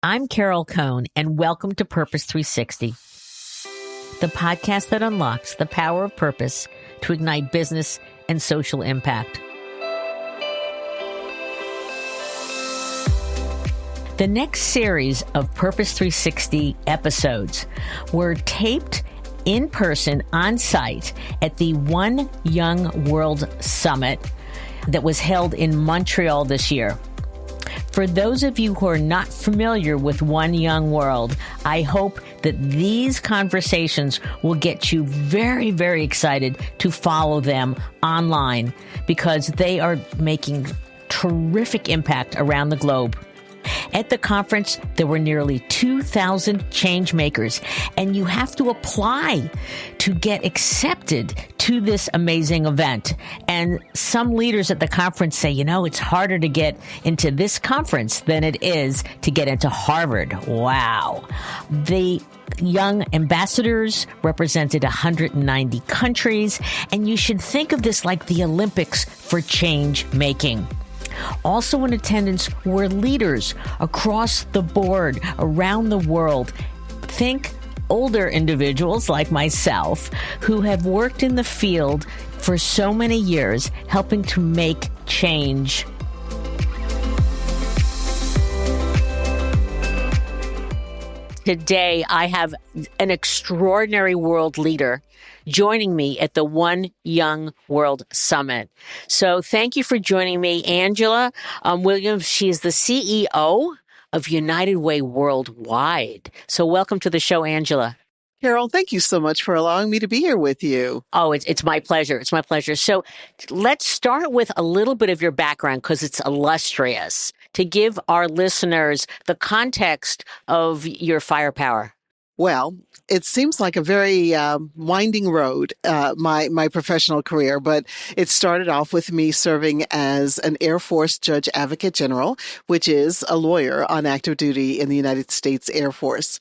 I'm Carol Cohn, and welcome to Purpose 360, the podcast that unlocks the power of purpose to ignite business and social impact. The next series of Purpose 360 episodes were taped in person on site at the One Young World Summit that was held in Montreal this year. For those of you who are not familiar with One Young World, I hope that these conversations will get you very, very excited to follow them online because they are making terrific impact around the globe. At the conference, there were nearly 2,000 Changemakers, and you have to apply to get accepted to this amazing event. And some leaders at the conference say, it's harder to get into this conference than it is to get into Harvard. Wow. The young ambassadors represented 190 countries, and you should think of this like the Olympics for change making. Also in attendance were leaders across the board around the world. Think older individuals like myself who have worked in the field for so many years, helping to make change. Today, I have an extraordinary world leader joining me at the One Young World Summit. So thank you for joining me, Angela Williams. She is the CEO of United Way Worldwide. So welcome to the show, Angela. Carol, thank you so much for allowing me to be here with you. Oh, it's my pleasure. It's my pleasure. So let's start with a little bit of your background because it's illustrious to give our listeners the context of your firepower. Well, it seems like a very winding road, my professional career, but it started off with me serving as an Air Force Judge Advocate General, which is a lawyer on active duty in the United States Air Force.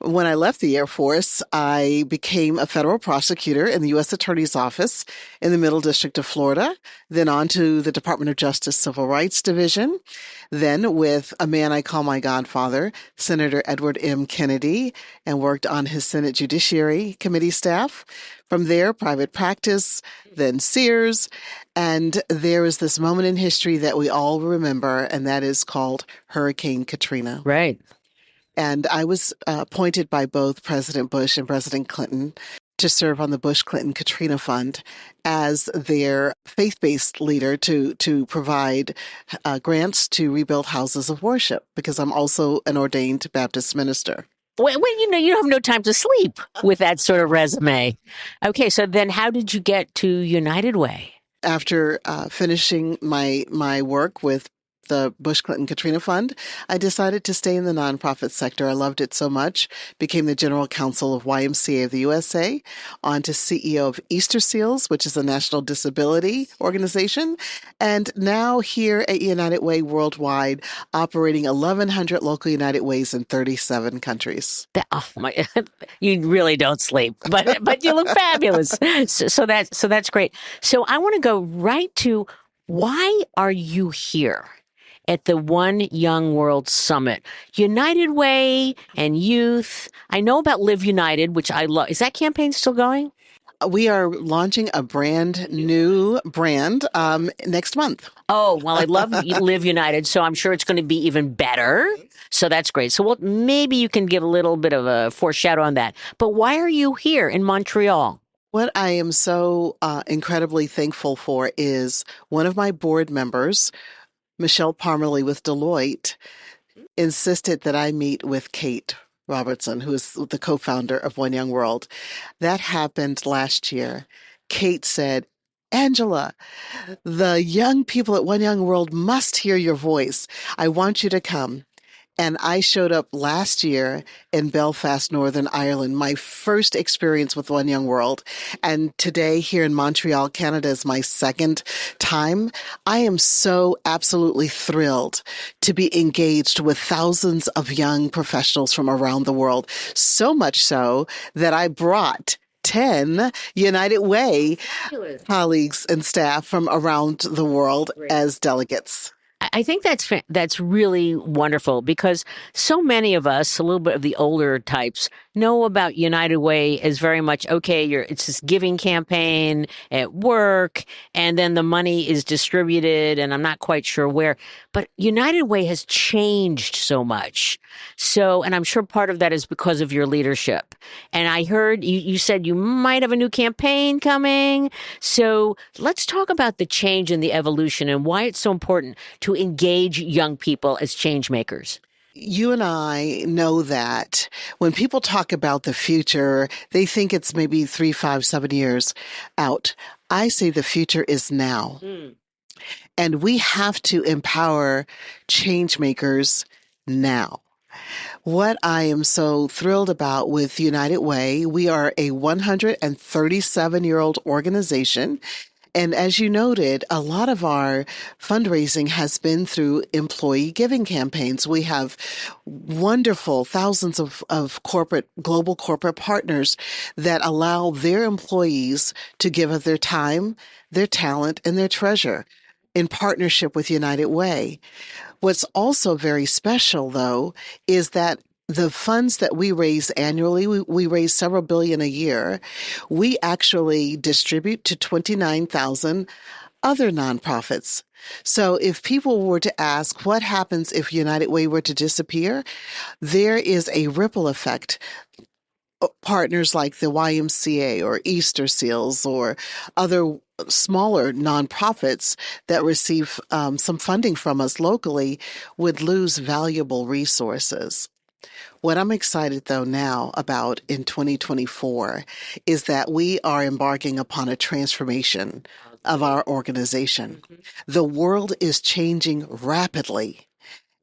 When I left the Air Force, I became a federal prosecutor in the U.S. Attorney's Office in the Middle District of Florida, then on to the Department of Justice Civil Rights Division, then with a man I call my godfather, Senator Edward M. Kennedy, and worked on his Senate Judiciary Committee staff. From there, private practice, then Sears, and there is this moment in history that we all remember, and that is called Hurricane Katrina. Right. And I was appointed by both President Bush and President Clinton to serve on the Bush-Clinton-Katrina Fund as their faith-based leader to provide grants to rebuild houses of worship, because I'm also an ordained Baptist minister. Well, you have no time to sleep with that sort of resume. Okay, so then how did you get to United Way? After finishing my work with the Bush-Clinton-Katrina Fund, I decided to stay in the nonprofit sector. I loved it so much, became the general counsel of YMCA of the USA, on to CEO of Easter Seals, which is a national disability organization, and now here at United Way Worldwide, operating 1,100 local United Ways in 37 countries. You really don't sleep, but you look fabulous. So that's great. So I want to go right to, why are you here at the One Young World Summit? United Way and youth. I know about Live United, which I love. Is that campaign still going? We are launching a brand new brand next month. Oh, well, I love Live United, so I'm sure it's going to be even better. So that's great. So maybe you can give a little bit of a foreshadow on that. But why are you here in Montreal? What I am so incredibly thankful for is one of my board members, Michelle Parmalee with Deloitte, insisted that I meet with Kate Robertson, who is the co-founder of One Young World. That happened last year. Kate said, Angela, the young people at One Young World must hear your voice. I want you to come. And I showed up last year in Belfast, Northern Ireland, my first experience with One Young World. And today here in Montreal, Canada is my second time. I am so absolutely thrilled to be engaged with thousands of young professionals from around the world. So much so that I brought 10 United Way colleagues and staff from around the world as delegates. I think that's really wonderful because so many of us, a little bit of the older types, know about United Way as very much okay. It's this giving campaign at work, and then the money is distributed, and I'm not quite sure where. But United Way has changed so much. So, and I'm sure part of that is because of your leadership. And I heard you said you might have a new campaign coming. So let's talk about the change and the evolution and why it's so important to engage young people as change makers. You and I know that when people talk about the future, they think it's maybe 3, 5, 7 years out. I say the future is now. And we have to empower change makers now. What I am so thrilled about with United Way, we are a 137-year-old organization. And as you noted, a lot of our fundraising has been through employee giving campaigns. We have wonderful thousands of global corporate partners that allow their employees to give of their time, their talent, and their treasure in partnership with United Way. What's also very special, though, is that the funds that we raise annually, we raise several billion a year, we actually distribute to 29,000 other nonprofits. So if people were to ask what happens if United Way were to disappear, there is a ripple effect. Partners like the YMCA or Easter Seals or other smaller nonprofits that receive some funding from us locally would lose valuable resources. What I'm excited, though, now about in 2024 is that we are embarking upon a transformation of our organization. The world is changing rapidly.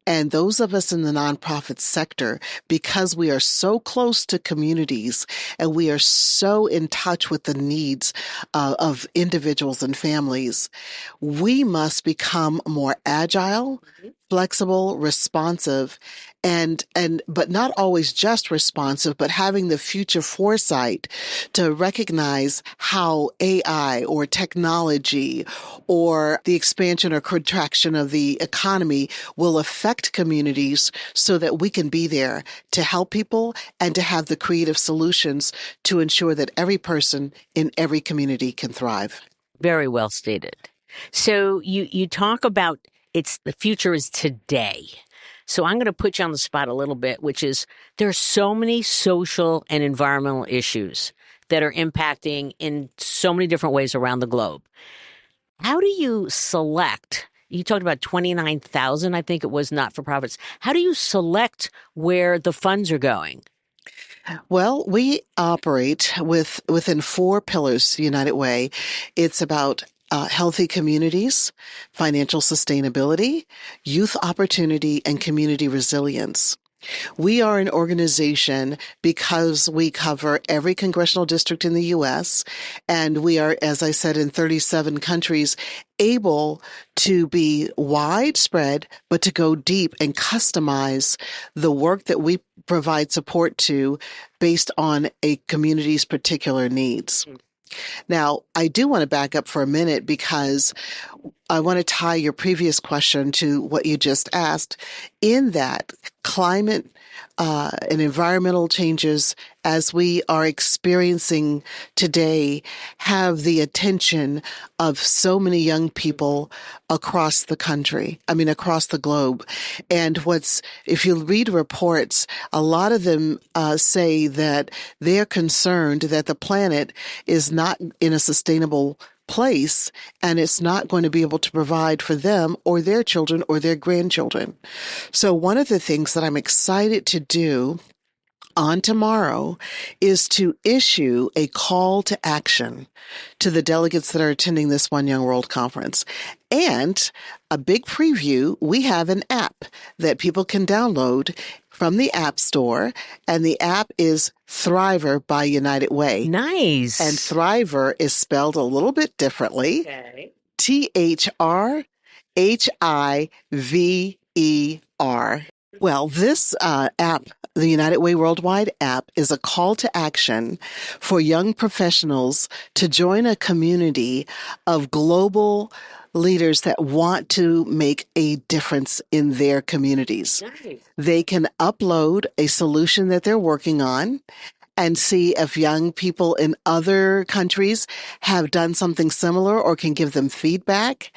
And those of us in the nonprofit sector, because we are so close to communities and we are so in touch with the needs of individuals and families, we must become more agile, flexible, responsive, but not always just responsive, but having the future foresight to recognize how AI or technology or the expansion or contraction of the economy will affect communities so that we can be there to help people and to have the creative solutions to ensure that every person in every community can thrive. Very well stated. So you talk about the future is today. So I'm going to put you on the spot a little bit, which is there are so many social and environmental issues that are impacting in so many different ways around the globe. How do you select? You talked about 29,000, I think it was, not-for-profits. How do you select where the funds are going? Well, we operate within 4 pillars, United Way. It's about healthy communities, financial sustainability, youth opportunity, and community resilience. We are an organization because we cover every congressional district in the U.S., and we are, as I said, in 37 countries, able to be widespread, but to go deep and customize the work that we provide support to based on a community's particular needs. Now, I do want to back up for a minute because I want to tie your previous question to what you just asked. In that, climate and environmental changes, as we are experiencing today, have the attention of so many young people across the country, across the globe. And if you read reports, a lot of them say that they're concerned that the planet is not in a sustainable place and it's not going to be able to provide for them or their children or their grandchildren. So one of the things that I'm excited to do on tomorrow is to issue a call to action to the delegates that are attending this One Young World Conference. And a big preview, we have an app that people can download from the App Store, and the app is thrHIVEr by United Way. Nice. And thrHIVEr is spelled a little bit differently. Okay. thrHIVEr. Well, this app, the United Way Worldwide app, is a call to action for young professionals to join a community of global leaders that want to make a difference in their communities. Nice. They can upload a solution that they're working on and see if young people in other countries have done something similar or can give them feedback.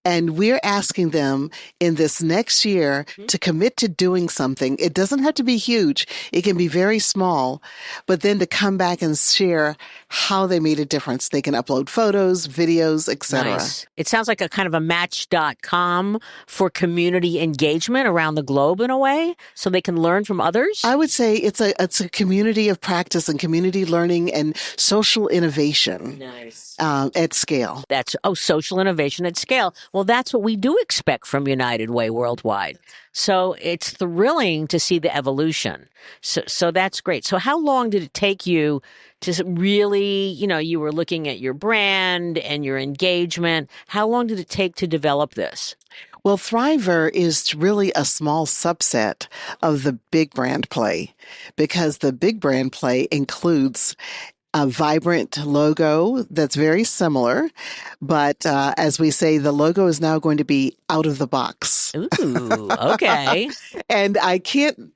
And we're asking them in this next year to commit to doing something. It doesn't have to be huge. It can be very small, but then to come back and share how they made a difference. They can upload photos, videos, etc. Nice. It sounds like a kind of a match.com for community engagement around the globe in a way, so they can learn from others. I would say it's a community of practice and community learning and social innovation. Nice. At scale. That's social innovation at scale. Well, that's what we do expect from United Way worldwide. So it's thrilling to see the evolution. So that's great. So how long did it take you to really, you were looking at your brand and your engagement. How long did it take to develop this? Well, thrHIVEr is really a small subset of the big brand play, because the big brand play includes a vibrant logo that's very similar, but as we say, the logo is now going to be out of the box. Ooh, okay. And I can't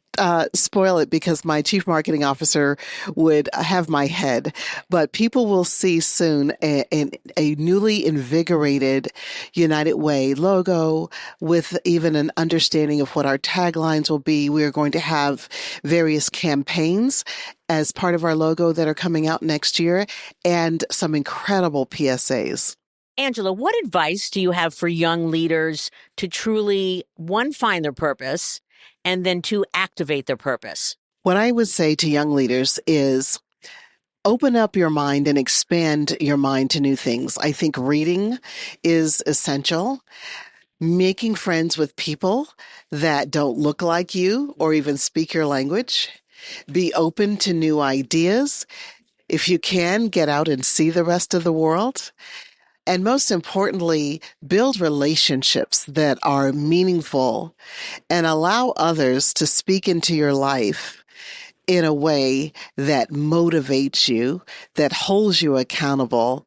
spoil it because my chief marketing officer would have my head, but people will see soon a newly invigorated United Way logo with even an understanding of what our taglines will be. We're going to have various campaigns as part of our logo that are coming out next year, and some incredible PSAs. Angela, what advice do you have for young leaders to truly, one, find their purpose, and then two, activate their purpose? What I would say to young leaders is open up your mind and expand your mind to new things. I think reading is essential. Making friends with people that don't look like you or even speak your language. Be open to new ideas. If you can, get out and see the rest of the world. And most importantly, build relationships that are meaningful and allow others to speak into your life in a way that motivates you, that holds you accountable,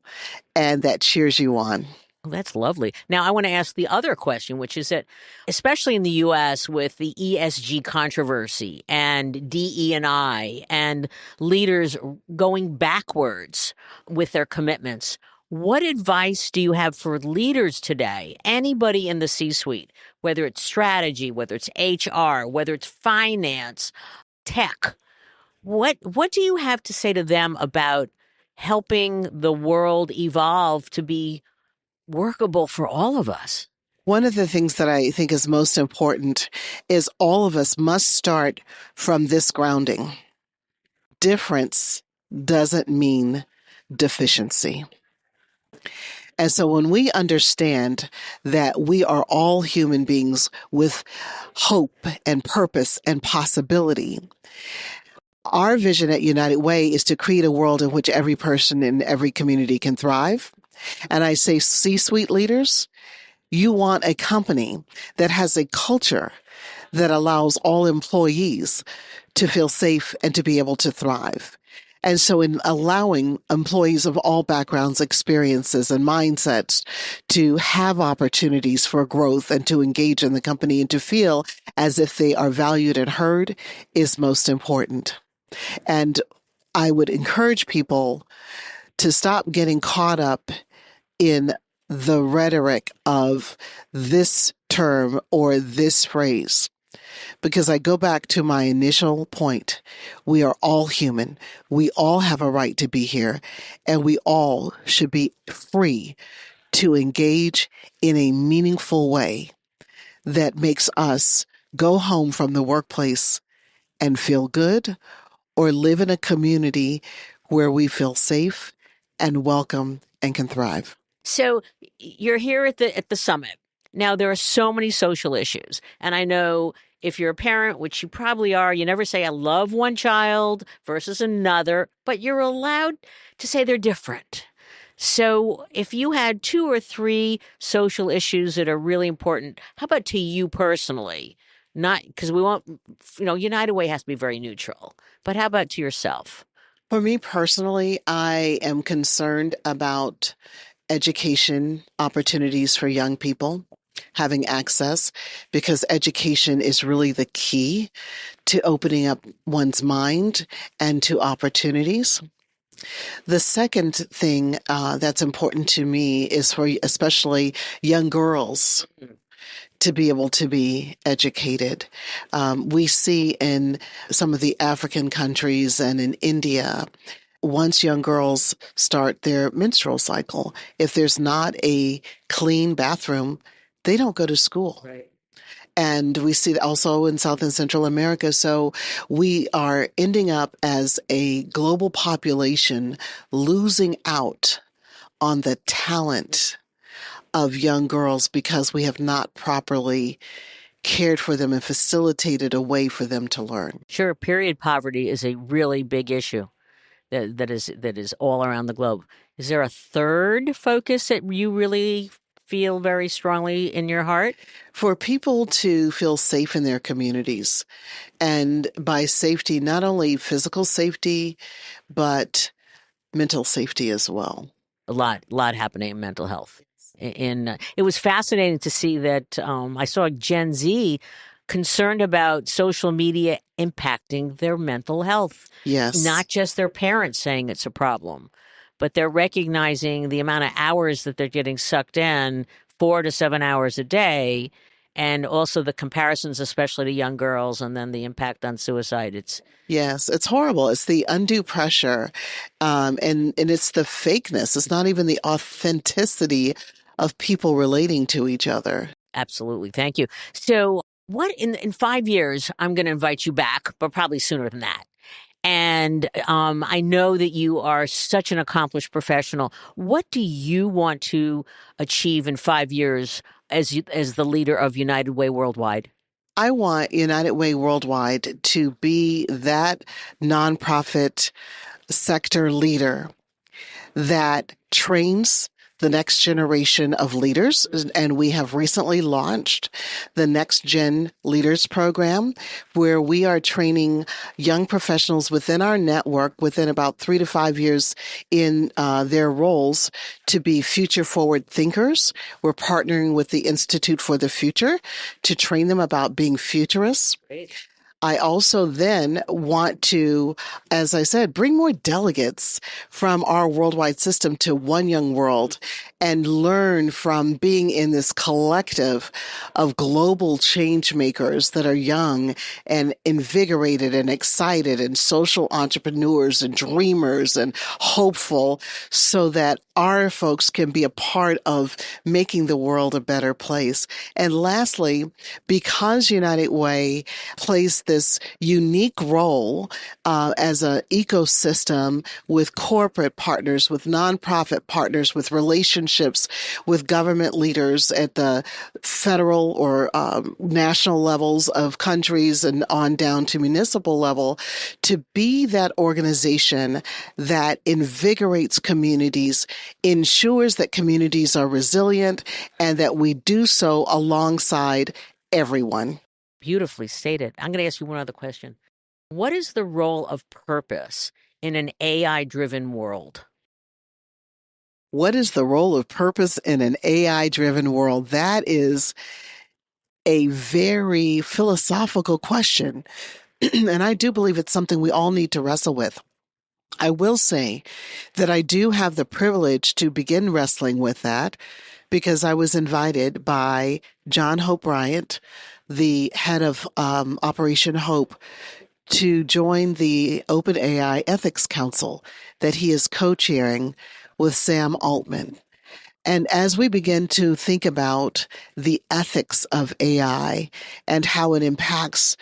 and that cheers you on. That's lovely. Now, I want to ask the other question, which is that, especially in the U.S. with the ESG controversy and DE&I and leaders going backwards with their commitments, what advice do you have for leaders today, anybody in the C-suite, whether it's strategy, whether it's HR, whether it's finance, tech? What do you have to say to them about helping the world evolve to be workable for all of us? One of the things that I think is most important is all of us must start from this grounding. Difference doesn't mean deficiency. And so when we understand that we are all human beings with hope and purpose and possibility, our vision at United Way is to create a world in which every person in every community can thrive. And I say, C-suite leaders, you want a company that has a culture that allows all employees to feel safe and to be able to thrive. And so in allowing employees of all backgrounds, experiences, and mindsets to have opportunities for growth and to engage in the company and to feel as if they are valued and heard is most important. And I would encourage people to stop getting caught up in the rhetoric of this term or this phrase. Because I go back to my initial point. We are all human. We all have a right to be here, and we all should be free to engage in a meaningful way that makes us go home from the workplace and feel good, or live in a community where we feel safe and welcome and can thrive. So you're here at the summit. Now, there are so many social issues. And I know if you're a parent, which you probably are, you never say, I love one child versus another, but you're allowed to say they're different. So if you had 2 or 3 social issues that are really important, how about to you personally? Not because we want, United Way has to be very neutral, but how about to yourself? For me personally, I am concerned about education opportunities for young people, having access, because education is really the key to opening up one's mind and to opportunities. The second thing that's important to me is for especially young girls to be able to be educated. We see in some of the African countries and in India, once young girls start their menstrual cycle, if there's not a clean bathroom, they don't go to school. Right. And we see it also in South and Central America. So we are ending up as a global population losing out on the talent of young girls because we have not properly cared for them and facilitated a way for them to learn. Sure, period poverty is a really big issue that is all around the globe. Is there a third focus that you really feel very strongly in your heart? For people to feel safe in their communities, and by safety, not only physical safety, but mental safety as well. A lot happening in mental health. And it was fascinating to see that I saw Gen Z concerned about social media impacting their mental health. Yes. Not just their parents saying it's a problem, but they're recognizing the amount of hours that they're getting sucked in, 4 to 7 hours a day, and also the comparisons, especially to young girls, and then the impact on suicide. Yes, it's horrible. It's the undue pressure, and it's the fakeness. It's not even the authenticity of people relating to each other. Absolutely. Thank you. So what in 5 years, I'm going to invite you back, but probably sooner than that. And I know that you are such an accomplished professional. What do you want to achieve in 5 years as the leader of United Way Worldwide? I want United Way Worldwide to be that nonprofit sector leader that trains the next generation of leaders. And we have recently launched the Next Gen Leaders Program, where we are training young professionals within our network within about 3 to 5 years in their roles to be future forward thinkers. We're partnering with the Institute for the Future to train them about being futurists. Great. I also then want to, as I said, bring more delegates from our worldwide system to One Young World and learn from being in this collective of global change makers that are young and invigorated and excited and social entrepreneurs and dreamers and hopeful, so that our folks can be a part of making the world a better place. And lastly, because United Way plays this unique role as an ecosystem with corporate partners, with nonprofit partners, with relationships with government leaders at the federal or national levels of countries and on down to municipal level, to be that organization that invigorates communities, ensures that communities are resilient, and that we do so alongside everyone. Beautifully stated. I'm going to ask you one other question. What is the role of purpose in an AI-driven world? What is the role of purpose in an AI-driven world? That is a very philosophical question. And I do believe it's something we all need to wrestle with. I will say that I do have the privilege to begin wrestling with that because I was invited by John Hope Bryant, the head of Operation Hope, to join the OpenAI Ethics Council that he is co-chairing with Sam Altman. And as we begin to think about the ethics of AI and how it impacts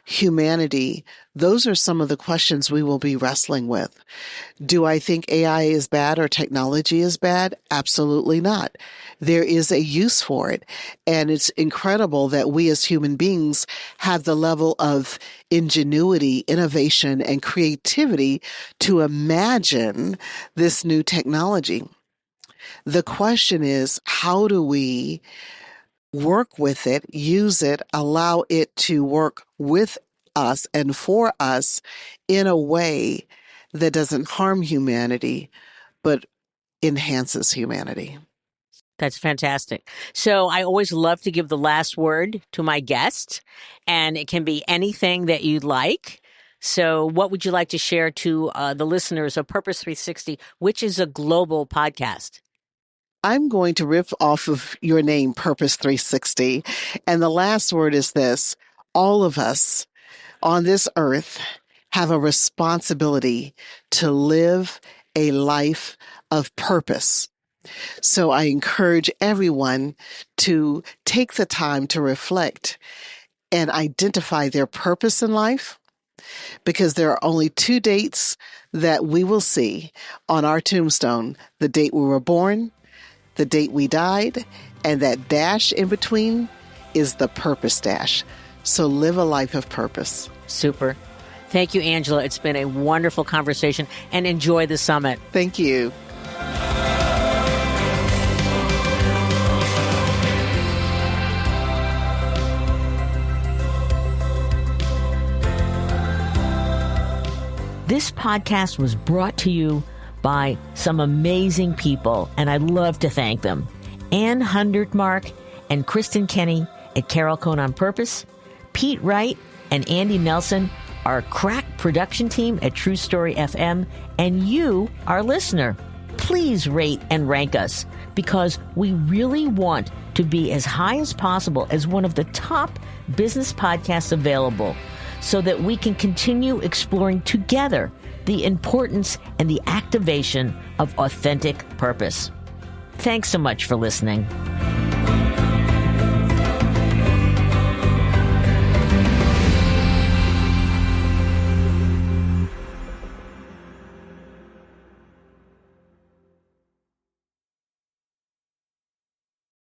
humanity, those are some of the questions we will be wrestling with. Do I think AI is bad or technology is bad? Absolutely not. There is a use for it. And it's incredible that we as human beings have the level of ingenuity, innovation, and creativity to imagine this new technology. The question is, how do we work with it, use it, allow it to work with us and for us in a way that doesn't harm humanity, but enhances humanity. That's fantastic. So I always love to give the last word to my guest, and it can be anything that you'd like. So what would you like to share to the listeners of Purpose 360, which is a global podcast? I'm going to riff off of your name, Purpose 360. And the last word is this: all of us on this earth have a responsibility to live a life of purpose. So I encourage everyone to take the time to reflect and identify their purpose in life, because there are only 2 dates that we will see on our tombstone: the date we were born, the date we died, and that dash in between is the purpose dash. So live a life of purpose. Super. Thank you, Angela. It's been a wonderful conversation, and enjoy the summit. Thank you. This podcast was brought to you by some amazing people, and I'd love to thank them. Ann Hundertmark and Kristen Kenny at Carol Cone on Purpose, Pete Wright and Andy Nelson, our crack production team at True Story FM, and you, our listener. Please rate and rank us, because we really want to be as high as possible as one of the top business podcasts available, so that we can continue exploring together the importance and the activation of authentic purpose. Thanks so much for listening.